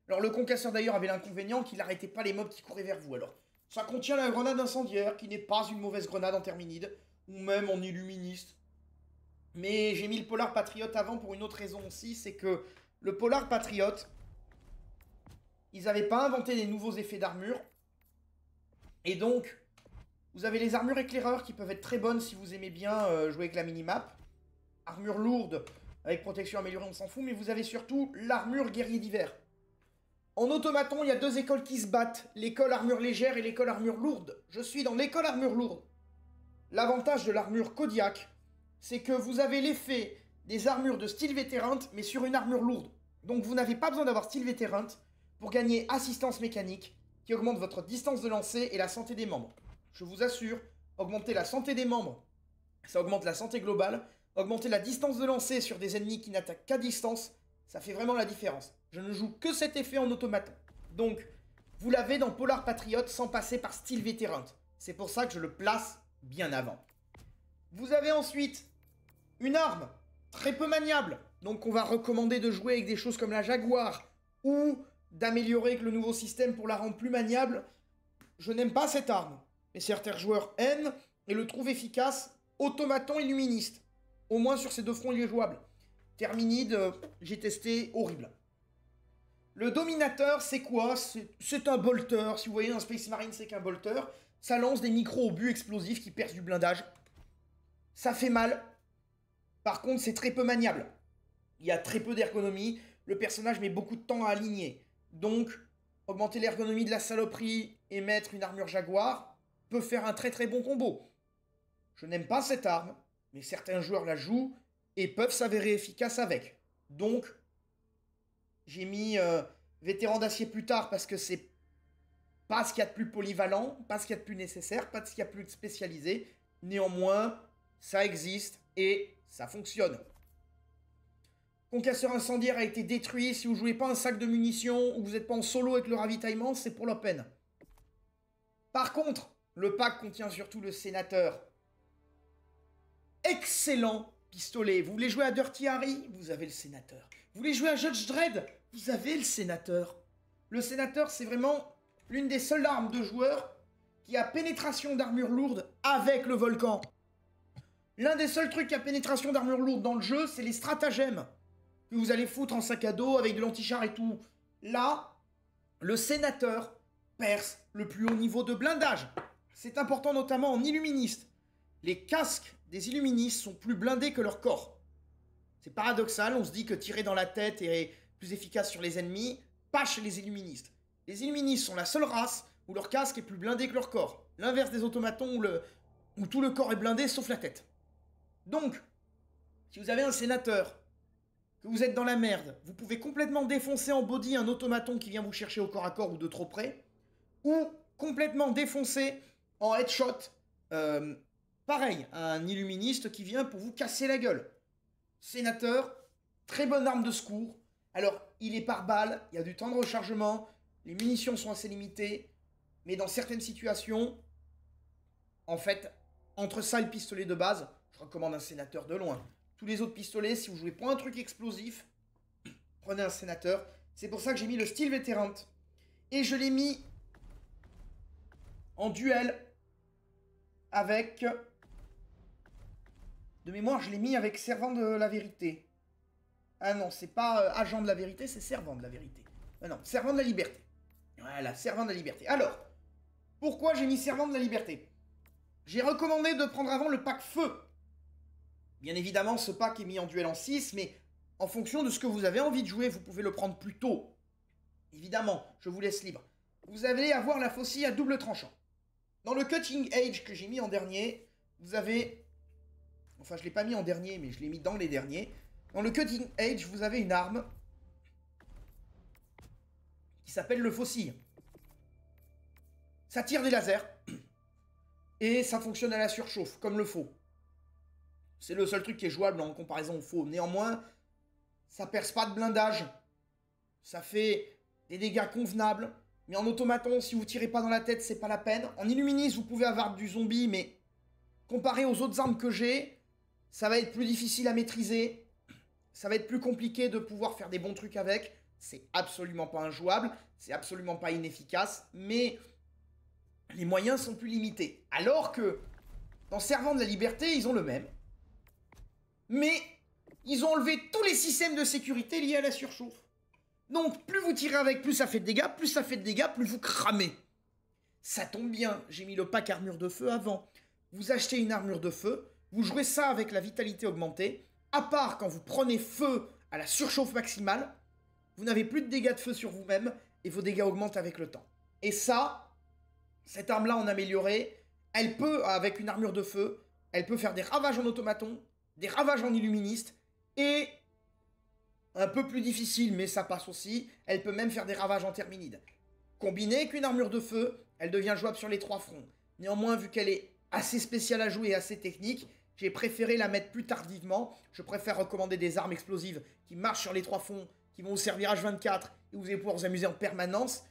alors le concasseur d'ailleurs avait l'inconvénient qu'il n'arrêtait pas les mobs qui couraient vers vous. Alors, ça contient la grenade incendiaire, qui n'est pas une mauvaise grenade en terminide, ou même en illuministe. Mais j'ai mis le Polar Patriot avant pour une autre raison aussi, c'est que le Polar Patriot, ils n'avaient pas inventé des nouveaux effets d'armure. Et donc, vous avez les armures éclaireurs qui peuvent être très bonnes si vous aimez bien jouer avec la minimap. Armure lourde, avec protection améliorée, on s'en fout, mais vous avez surtout l'armure guerrier d'hiver. En automaton, il y a 2 écoles qui se battent, l'école armure légère et l'école armure lourde. Je suis dans l'école armure lourde. L'avantage de l'armure Kodiak, c'est que vous avez l'effet des armures de style vétéran, mais sur une armure lourde. Donc vous n'avez pas besoin d'avoir style vétéran pour gagner assistance mécanique, qui augmente votre distance de lancer et la santé des membres. Je vous assure, augmenter la santé des membres, ça augmente la santé globale. Augmenter la distance de lancer sur des ennemis qui n'attaquent qu'à distance, ça fait vraiment la différence. Je ne joue que cet effet en automaton. Donc, vous l'avez dans Polar Patriot sans passer par style vétéran. C'est pour ça que je le place bien avant. Vous avez ensuite une arme très peu maniable. Donc, on va recommander de jouer avec des choses comme la Jaguar ou d'améliorer le nouveau système pour la rendre plus maniable. Je n'aime pas cette arme. Mais certains joueurs aiment et le trouvent efficace. Automaton illuministe. Au moins sur ces 2 fronts, il est jouable. Terminide, j'ai testé, horrible. Le Dominateur, c'est quoi? C'est un bolter. Si vous voyez un Space Marine, c'est qu'un bolter. Ça lance des micro-obus explosifs qui percent du blindage. Ça fait mal. Par contre, c'est très peu maniable. Il y a très peu d'ergonomie. Le personnage met beaucoup de temps à aligner. Donc, augmenter l'ergonomie de la saloperie et mettre une armure Jaguar peut faire un très très bon combo. Je n'aime pas cette arme, mais certains joueurs la jouent et peuvent s'avérer efficaces avec. Donc, j'ai mis vétéran d'acier plus tard parce que c'est pas ce qu'il y a de plus polyvalent, pas ce qu'il y a de plus nécessaire, pas ce qu'il y a de plus spécialisé. Néanmoins, ça existe et ça fonctionne. Concasseur incendiaire a été détruit. Si vous jouez pas un sac de munitions ou vous n'êtes pas en solo avec le ravitaillement, c'est pour la peine. Par contre, le pack contient surtout le sénateur. Excellent pistolet. Vous voulez jouer à Dirty Harry? Vous avez le sénateur. Vous voulez jouer à Judge Dredd? Vous avez le sénateur. Le sénateur, c'est vraiment l'une des seules armes de joueur qui a pénétration d'armure lourde avec le volcan. L'un des seuls trucs qui a pénétration d'armure lourde dans le jeu, c'est les stratagèmes que vous allez foutre en sac à dos avec de l'antichar et tout. Là, le sénateur perce le plus haut niveau de blindage. C'est important notamment en illuministe. Les casques des illuministes sont plus blindés que leur corps. C'est paradoxal, on se dit que tirer dans la tête est plus efficace sur les ennemis, pas chez les illuministes. Les illuministes sont la seule race où leur casque est plus blindé que leur corps. L'inverse des automatons où tout le corps est blindé sauf la tête. Donc, si vous avez un sénateur, que vous êtes dans la merde, vous pouvez complètement défoncer en body un automaton qui vient vous chercher au corps à corps ou de trop près, ou complètement défoncer en headshot pareil, un illuministe qui vient pour vous casser la gueule. Sénateur, très bonne arme de secours. Alors, il est par balle, il y a du temps de rechargement, les munitions sont assez limitées, mais dans certaines situations, en fait, entre ça et le pistolet de base, je recommande un sénateur de loin. Tous les autres pistolets, si vous jouez pas un truc explosif, prenez un sénateur. C'est pour ça que j'ai mis le style vétéran. Et je l'ai mis en duel avec... De mémoire, je l'ai mis avec Servant de la Vérité. Ah non, c'est pas Agent de la Vérité, c'est Servant de la Vérité. Non, Servant de la Liberté. Voilà, Servant de la Liberté. Alors, pourquoi j'ai mis Servant de la Liberté? J'ai recommandé de prendre avant le pack Feu. Bien évidemment, ce pack est mis en duel en 6, mais en fonction de ce que vous avez envie de jouer, vous pouvez le prendre plus tôt. Évidemment, je vous laisse libre. Vous allez avoir la faucille à double tranchant. Dans le Cutting Edge que j'ai mis en dernier, vous avez... Enfin, je ne l'ai pas mis en dernier, mais je l'ai mis dans les derniers. Dans le Cutting Edge, vous avez une arme qui s'appelle le faucille. Ça tire des lasers et ça fonctionne à la surchauffe, comme le faux. C'est le seul truc qui est jouable en comparaison au faux. Néanmoins, ça perce pas de blindage, ça fait des dégâts convenables, mais en automaton, si vous tirez pas dans la tête, c'est pas la peine. En illuministe, vous pouvez avoir du zombie, mais comparé aux autres armes que j'ai, ça va être plus difficile à maîtriser, ça va être plus compliqué de pouvoir faire des bons trucs avec, c'est absolument pas injouable, c'est absolument pas inefficace, mais les moyens sont plus limités. Alors que, dans Servant de la Liberté, ils ont le même, mais ils ont enlevé tous les systèmes de sécurité liés à la surchauffe. Donc, plus vous tirez avec, plus ça fait de dégâts, plus ça fait de dégâts, plus vous cramez. Ça tombe bien, j'ai mis le pack armure de feu avant. Vous achetez une armure de feu, vous jouez ça avec la vitalité augmentée, à part quand vous prenez feu à la surchauffe maximale, vous n'avez plus de dégâts de feu sur vous-même, et vos dégâts augmentent avec le temps. Et ça, cette arme-là en améliorée, elle peut, avec une armure de feu, elle peut faire des ravages en automaton, des ravages en illuministe, et, un peu plus difficile, mais ça passe aussi, elle peut même faire des ravages en terminide. Combinée avec une armure de feu, elle devient jouable sur les 3 fronts. Néanmoins, vu qu'elle est assez spéciale à jouer et assez technique, j'ai préféré la mettre plus tardivement. Je préfère recommander des armes explosives qui marchent sur les 3 fronts, qui vont vous servir H24 et vous allez pouvoir vous amuser en permanence,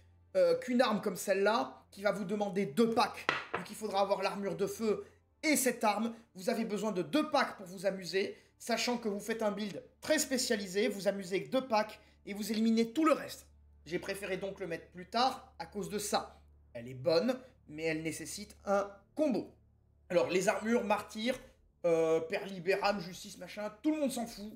qu'une arme comme celle-là, qui va vous demander 2 packs, vu qu'il faudra avoir l'armure de feu et cette arme. Vous avez besoin de 2 packs pour vous amuser, sachant que vous faites un build très spécialisé, vous amusez avec 2 packs et vous éliminez tout le reste. J'ai préféré donc le mettre plus tard à cause de ça. Elle est bonne, mais elle nécessite un combo. Alors, les armures, martyrs, père libéram, justice, machin, tout le monde s'en fout.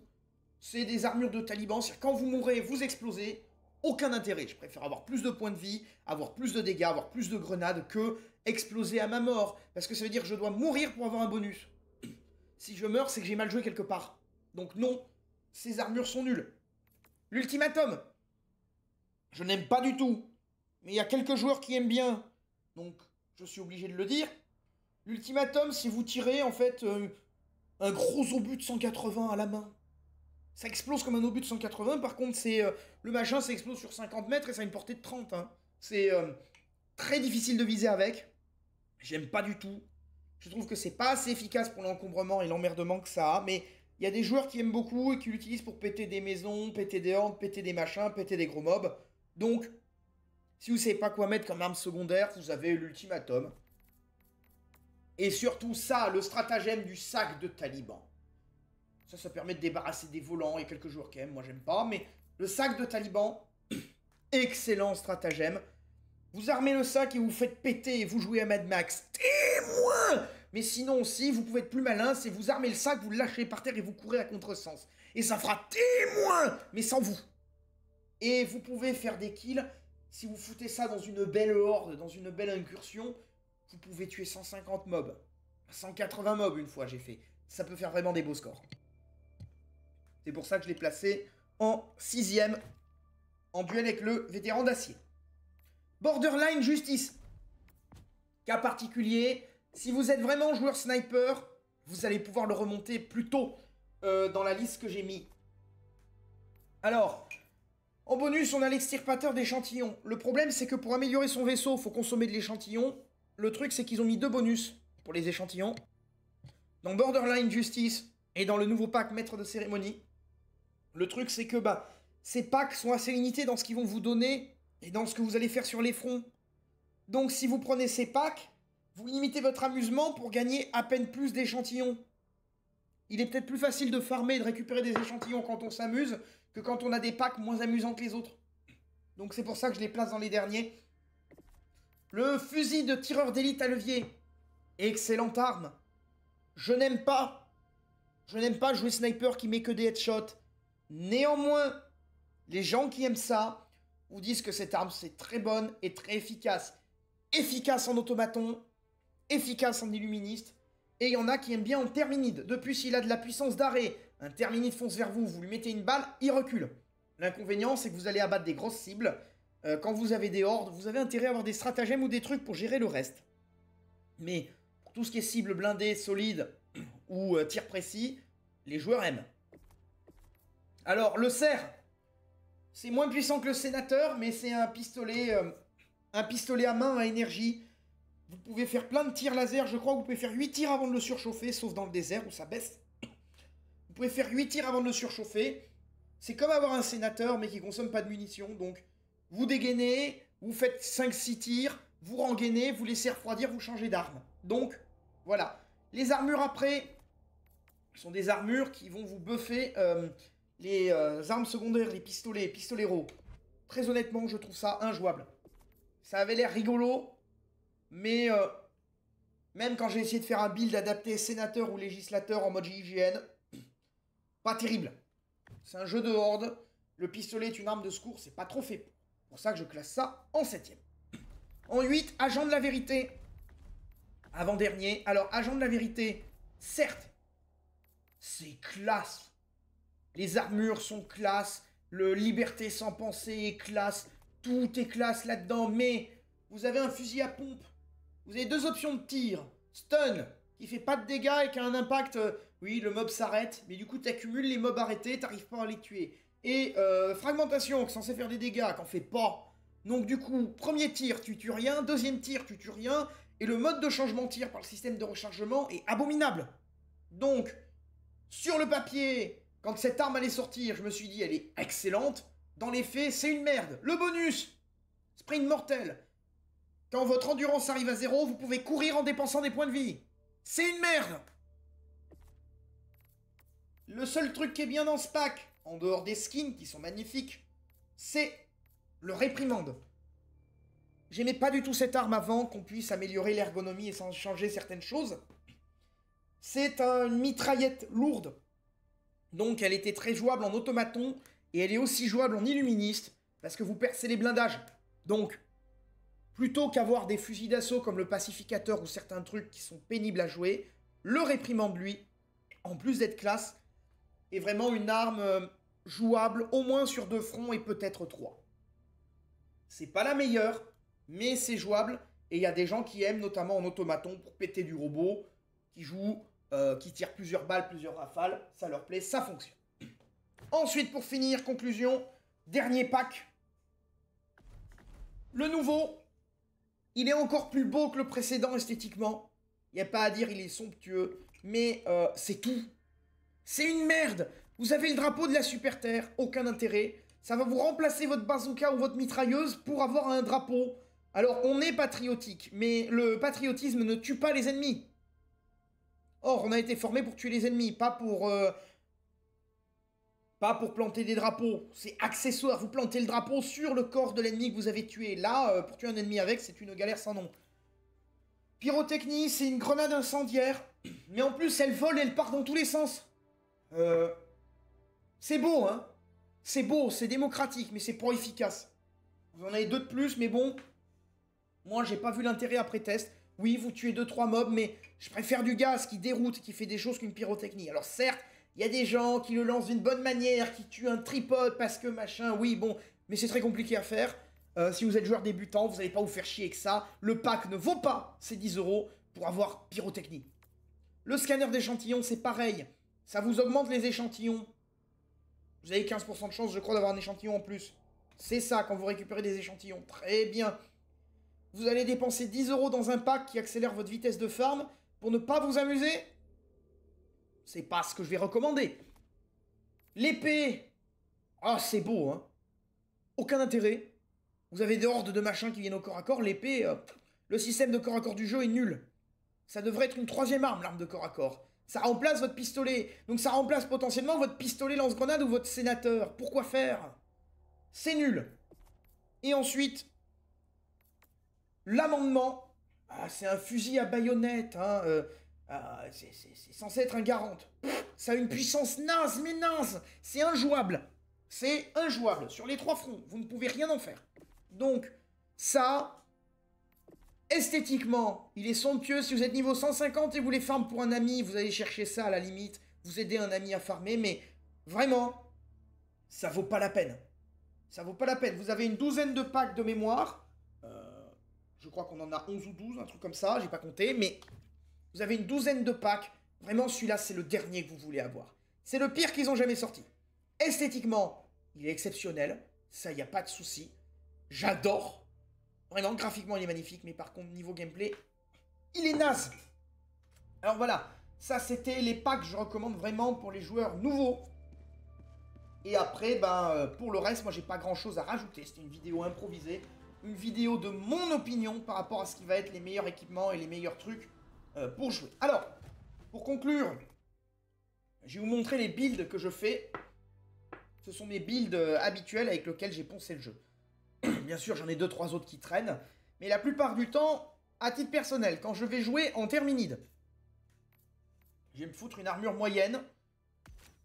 C'est des armures de talibans, c'est-à-dire quand vous mourrez, vous explosez. Aucun intérêt. Je préfère avoir plus de points de vie, avoir plus de dégâts, avoir plus de grenades que exploser à ma mort. Parce que ça veut dire que je dois mourir pour avoir un bonus. Si je meurs, c'est que j'ai mal joué quelque part. Donc non, ces armures sont nulles. L'ultimatum. Je n'aime pas du tout. Mais il y a quelques joueurs qui aiment bien. Donc, je suis obligé de le dire. L'ultimatum, si vous tirez, en fait, un gros obus de 180 à la main. Ça explose comme un obus de 180, par contre, c'est le machin, ça explose sur 50 mètres et ça a une portée de 30. Hein. C'est très difficile de viser avec. J'aime pas du tout. Je trouve que c'est pas assez efficace pour l'encombrement et l'emmerdement que ça a, mais il y a des joueurs qui aiment beaucoup et qui l'utilisent pour péter des maisons, péter des hordes, péter des machins, péter des gros mobs. Donc, si vous savez pas quoi mettre comme arme secondaire, vous avez l'ultimatum. Et surtout ça, le stratagème du sac de taliban. Ça permet de débarrasser des volants et quelques joueurs qui aiment, moi j'aime pas, mais le sac de taliban, excellent stratagème. Vous armez le sac et vous faites péter et vous jouez à Mad Max. Témoin. Mais sinon aussi, vous pouvez être plus malin, c'est vous armez le sac, vous le lâchez par terre et vous courez à contresens. Et ça fera témoin, mais sans vous. Et vous pouvez faire des kills, si vous foutez ça dans une belle horde, dans une belle incursion, vous pouvez tuer 150 mobs. 180 mobs une fois j'ai fait. Ça peut faire vraiment des beaux scores. C'est pour ça que je l'ai placé en 6ème, en duel avec le vétéran d'acier. Borderline Justice. Cas particulier, si vous êtes vraiment joueur sniper, vous allez pouvoir le remonter plus tôt dans la liste que j'ai mis. Alors, en bonus, on a l'extirpateur d'échantillons. Le problème, c'est que pour améliorer son vaisseau, il faut consommer de l'échantillon. Le truc, c'est qu'ils ont mis 2 bonus pour les échantillons. Dans Borderline Justice et dans le nouveau pack Maître de Cérémonie. Le truc, c'est que ces packs sont assez limités dans ce qu'ils vont vous donner et dans ce que vous allez faire sur les fronts. Donc, si vous prenez ces packs, vous limitez votre amusement pour gagner à peine plus d'échantillons. Il est peut-être plus facile de farmer et de récupérer des échantillons quand on s'amuse que quand on a des packs moins amusants que les autres. Donc, c'est pour ça que je les place dans les derniers. Le fusil de tireur d'élite à levier. Excellente arme. Je n'aime pas jouer sniper qui met que des headshots. Néanmoins, les gens qui aiment ça vous disent que cette arme c'est très bonne et très efficace. Efficace en automaton, efficace en illuministe, et il y en a qui aiment bien en terminide. Depuis, s'il a de la puissance d'arrêt, un terminide fonce vers vous, vous lui mettez une balle, il recule. L'inconvénient, c'est que vous allez abattre des grosses cibles. Quand vous avez des hordes, vous avez intérêt à avoir des stratagèmes ou des trucs pour gérer le reste. Mais pour tout ce qui est cible blindée, solide ou tir précis, les joueurs aiment. Alors, le cerf, c'est moins puissant que le sénateur, mais c'est un pistolet à main à énergie. Vous pouvez faire plein de tirs laser, je crois que vous pouvez faire 8 tirs avant de le surchauffer, sauf dans le désert où ça baisse. Vous pouvez faire 8 tirs avant de le surchauffer. C'est comme avoir un sénateur, mais qui consomme pas de munitions. Donc, vous dégainez, vous faites 5-6 tirs, vous rengainez, vous laissez refroidir, vous changez d'arme. Donc, voilà. Les armures après sont des armures qui vont vous buffer les armes secondaires, les pistolets, pistoleros. Très honnêtement, je trouve ça injouable. Ça avait l'air rigolo, mais même quand j'ai essayé de faire un build adapté sénateur ou législateur en mode JIGN, pas terrible. C'est un jeu de horde. Le pistolet est une arme de secours, c'est pas trop fait. C'est pour ça que je classe ça en 7ème. En 8, agent de la vérité. Avant-dernier. Alors, agent de la vérité, certes, c'est classe. Les armures sont classe. Le liberté sans penser est classe. Tout est classe là-dedans. Mais vous avez un fusil à pompe. Vous avez deux options de tir. Stun, qui fait pas de dégâts et qui a un impact... oui, le mob s'arrête. Mais du coup, tu accumules les mobs arrêtés. T'arrives pas à les tuer. Et fragmentation, qui est censé faire des dégâts, qu'en fait pas. Donc du coup, premier tir, tu tues rien. Deuxième tir, tu tues rien. Et le mode de changement de tir par le système de rechargement est abominable. Donc, sur le papier, quand cette arme allait sortir, je me suis dit, elle est excellente. Dans les faits, c'est une merde. Le bonus, sprint mortel. Quand votre endurance arrive à 0, vous pouvez courir en dépensant des points de vie. C'est une merde. Le seul truc qui est bien dans ce pack, en dehors des skins qui sont magnifiques, c'est le réprimande. J'aimais pas du tout cette arme avant, qu'on puisse améliorer l'ergonomie et sans changer certaines choses. C'est une mitraillette lourde. Donc elle était très jouable en automaton, et elle est aussi jouable en illuministe, parce que vous percez les blindages. Donc, plutôt qu'avoir des fusils d'assaut comme le pacificateur ou certains trucs qui sont pénibles à jouer, le réprimande, lui, en plus d'être classe, est vraiment une arme jouable au moins sur 2 fronts et peut-être 3. C'est pas la meilleure, mais c'est jouable, et il y a des gens qui aiment, notamment en automaton, pour péter du robot, qui jouent, qui tirent plusieurs balles, plusieurs rafales, ça leur plaît, ça fonctionne. Ensuite, pour finir, conclusion, dernier pack. Le nouveau, il est encore plus beau que le précédent esthétiquement. Il n'y a pas à dire, il est somptueux, mais c'est tout. C'est une merde. Vous avez le drapeau de la Super Terre, aucun intérêt. Ça va vous remplacer votre bazooka ou votre mitrailleuse pour avoir un drapeau. Alors, on est patriotique, mais le patriotisme ne tue pas les ennemis. Or, on a été formé pour tuer les ennemis, pas pour planter des drapeaux. C'est accessoire, vous plantez le drapeau sur le corps de l'ennemi que vous avez tué. Là, pour tuer un ennemi avec, c'est une galère sans nom. Pyrotechnie, c'est une grenade incendiaire, mais en plus, elle vole et elle part dans tous les sens. C'est beau, hein. C'est beau, c'est démocratique, mais c'est pas efficace. Vous en avez 2 de plus, mais bon... Moi, j'ai pas vu l'intérêt après test. Oui, vous tuez 2-3 mobs, mais je préfère du gaz qui déroute, qui fait des choses qu'une pyrotechnie. Alors certes, il y a des gens qui le lancent d'une bonne manière, qui tuent un tripode parce que machin, oui, bon, mais c'est très compliqué à faire. Si vous êtes joueur débutant, vous n'allez pas vous faire chier avec ça. Le pack ne vaut pas ces 10 € pour avoir pyrotechnie. Le scanner d'échantillons, c'est pareil. Ça vous augmente les échantillons. Vous avez 15% de chance, je crois, d'avoir un échantillon en plus. C'est ça, quand vous récupérez des échantillons. Très bien. Vous allez dépenser 10 € dans un pack qui accélère votre vitesse de farm pour ne pas vous amuser? C'est pas ce que je vais recommander. L'épée. Ah, c'est beau, hein. Aucun intérêt. Vous avez des hordes de machins qui viennent au corps à corps. L'épée, le système de corps à corps du jeu est nul. Ça devrait être une 3e arme, l'arme de corps à corps. Ça remplace votre pistolet. Donc ça remplace potentiellement votre pistolet lance-grenade ou votre sénateur. Pourquoi faire? C'est nul. Et ensuite... l'amendement, c'est un fusil à baïonnette, hein, c'est censé être un garante. Ça a une puissance naze, mais naze. C'est injouable. C'est injouable. Sur les 3 fronts, vous ne pouvez rien en faire. Donc, ça, esthétiquement, il est somptueux. Si vous êtes niveau 150 et vous voulez farm pour un ami, vous allez chercher ça à la limite. Vous aidez un ami à farmer, mais vraiment, ça vaut pas la peine. Ça vaut pas la peine. Vous avez une 12aine de packs de mémoire. Je crois qu'on en a 11 ou 12, un truc comme ça, j'ai pas compté, mais vous avez une 12aine de packs. Vraiment, celui-là, c'est le dernier que vous voulez avoir. C'est le pire qu'ils ont jamais sorti. Esthétiquement, il est exceptionnel. Ça, y a pas de souci. J'adore. Vraiment, graphiquement, il est magnifique, mais par contre, niveau gameplay, il est naze. Alors voilà, ça, c'était les packs que je recommande vraiment pour les joueurs nouveaux. Et après, ben, pour le reste, moi j'ai pas grand chose à rajouter. C'était une vidéo improvisée. Une vidéo de mon opinion par rapport à ce qui va être les meilleurs équipements et les meilleurs trucs pour jouer. Alors, pour conclure, je vais vous montrer les builds que je fais. Ce sont mes builds habituels avec lesquels j'ai poncé le jeu. Bien sûr, j'en ai 2-3 autres qui traînent. Mais la plupart du temps, à titre personnel, quand je vais jouer en Terminide, je vais me foutre une armure moyenne.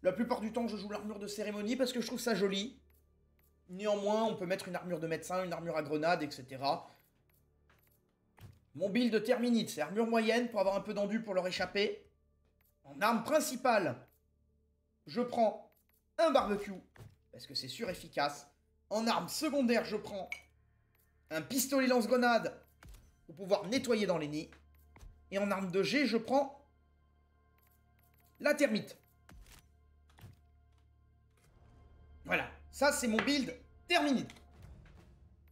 La plupart du temps, je joue l'armure de cérémonie parce que je trouve ça joli. Néanmoins, on peut mettre une armure de médecin, une armure à grenade, etc. Mon build de Terminide, c'est armure moyenne pour avoir un peu d'endu pour leur échapper. En arme principale, je prends un barbecue, parce que c'est efficace. En arme secondaire, je prends un pistolet lance-grenade pour pouvoir nettoyer dans les nids. Et en arme de G, je prends la termite. Voilà, ça c'est mon build terminé.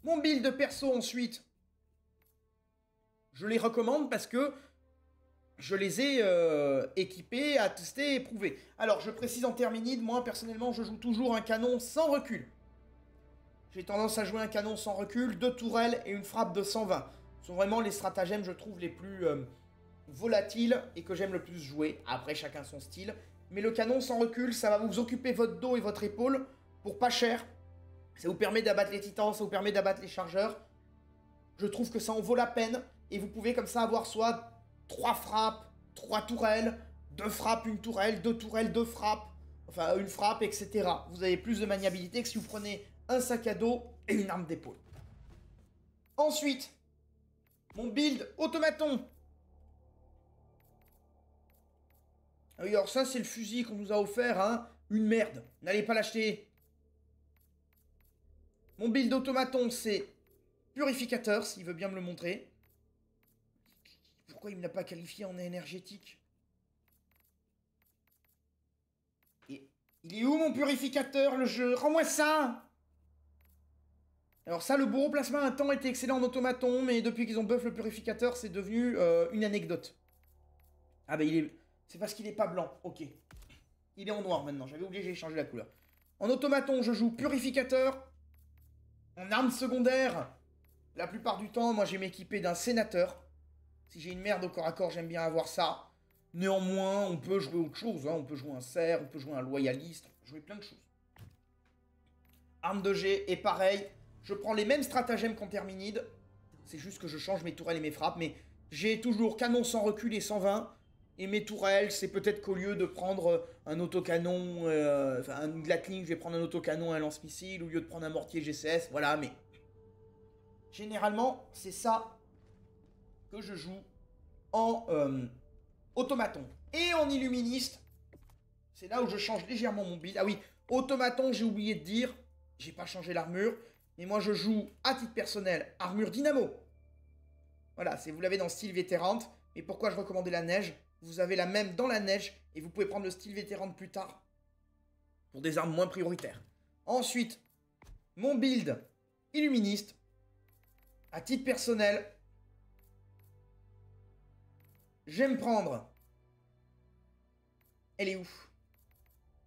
Mon build de perso ensuite, je les recommande parce que je les ai équipés, attestés, éprouvés. Alors je précise en Terminide, moi personnellement je joue toujours un canon sans recul. J'ai tendance à jouer un canon sans recul, 2 tourelles et une frappe de 120. Ce sont vraiment les stratagèmes, je trouve, les plus volatiles et que j'aime le plus jouer. Après, chacun son style. Mais le canon sans recul, ça va vous occuper votre dos et votre épaule pour pas cher. Ça vous permet d'abattre les titans, ça vous permet d'abattre les chargeurs. Je trouve que ça en vaut la peine. Et vous pouvez comme ça avoir soit 3 frappes, 3 tourelles, 2 frappes, 1 tourelle, 2 tourelles, 2 frappes. Enfin, une frappe, etc. Vous avez plus de maniabilité que si vous prenez un sac à dos et une arme d'épaule. Ensuite, mon build automaton. Alors ça, c'est le fusil qu'on nous a offert, hein. Une merde. N'allez pas l'acheter. Mon build automaton, c'est purificateur, s'il veut bien me le montrer. Pourquoi il ne l'a pas qualifié en énergétique? Et il est où mon purificateur, le jeu? Rends-moi ça! Alors ça, le bourreau plasma un temps était excellent en automaton, mais depuis qu'ils ont buff le purificateur, c'est devenu une anecdote. Ah bah il est... C'est parce qu'il est pas blanc, ok. Il est en noir maintenant, j'avais oublié, j'ai changé la couleur. En automaton, je joue purificateur. En arme secondaire, la plupart du temps, moi, je vais m'équiper d'un sénateur. Si j'ai une merde au corps à corps, j'aime bien avoir ça. Néanmoins, on peut jouer autre chose, hein. On peut jouer un cerf, on peut jouer un loyaliste, on peut jouer plein de choses. Arme de G, et pareil, je prends les mêmes stratagèmes qu'en Terminide. C'est juste que je change mes tourelles et mes frappes, mais j'ai toujours canon sans recul et 120. Et mes tourelles, c'est peut-être qu'au lieu de prendre un autocanon, enfin un Gatling, je vais prendre un autocanon et un lance-missile, au lieu de prendre un mortier GCS, voilà, mais... Généralement, c'est ça que je joue en automaton. Et en illuministe, c'est là où je change légèrement mon build. Ah oui, automaton, j'ai oublié de dire, j'ai pas changé l'armure, mais moi je joue, à titre personnel, armure dynamo. Voilà, vous l'avez dans style vétéran, mais pourquoi je recommandais la neige? Vous avez la même dans la neige et vous pouvez prendre le style vétéran plus tard pour des armes moins prioritaires. Ensuite, mon build illuministe, à titre personnel, j'aime prendre... Elle est où?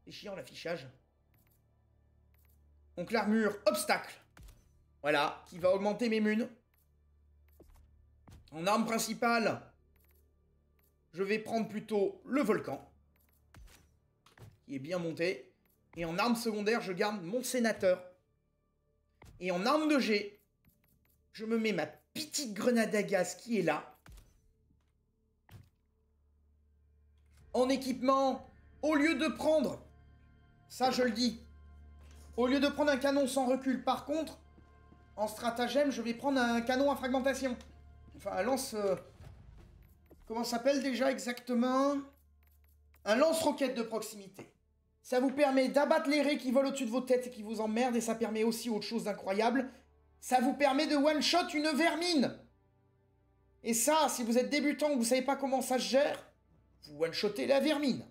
C'est chiant l'affichage. Donc l'armure obstacle, voilà, qui va augmenter mes munes. En arme principale, je vais prendre plutôt le volcan, qui est bien monté. Et en arme secondaire, je garde mon sénateur. Et en arme de G, je me mets ma petite grenade à gaz qui est là. En équipement, au lieu de prendre, ça je le dis, au lieu de prendre un canon sans recul, par contre, en stratagème, je vais prendre un canon à fragmentation. Enfin, un lance... comment ça s'appelle déjà exactement? Un lance-roquette de proximité. Ça vous permet d'abattre les raies qui volent au-dessus de vos têtes et qui vous emmerdent, et ça permet aussi autre chose d'incroyable. Ça vous permet de one-shot une vermine. Et ça, si vous êtes débutant ou vous savez pas comment ça se gère, vous one-shotez la vermine.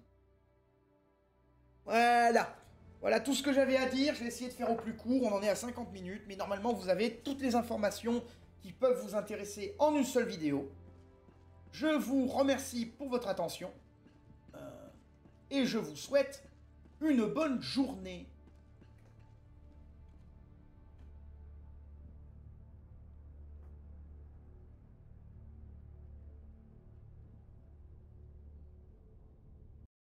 Voilà. Voilà tout ce que j'avais à dire. Je vais essayer de faire au plus court. On en est à 50 minutes. Mais normalement, vous avez toutes les informations qui peuvent vous intéresser en une seule vidéo. Je vous remercie pour votre attention. Et je vous souhaite une bonne journée.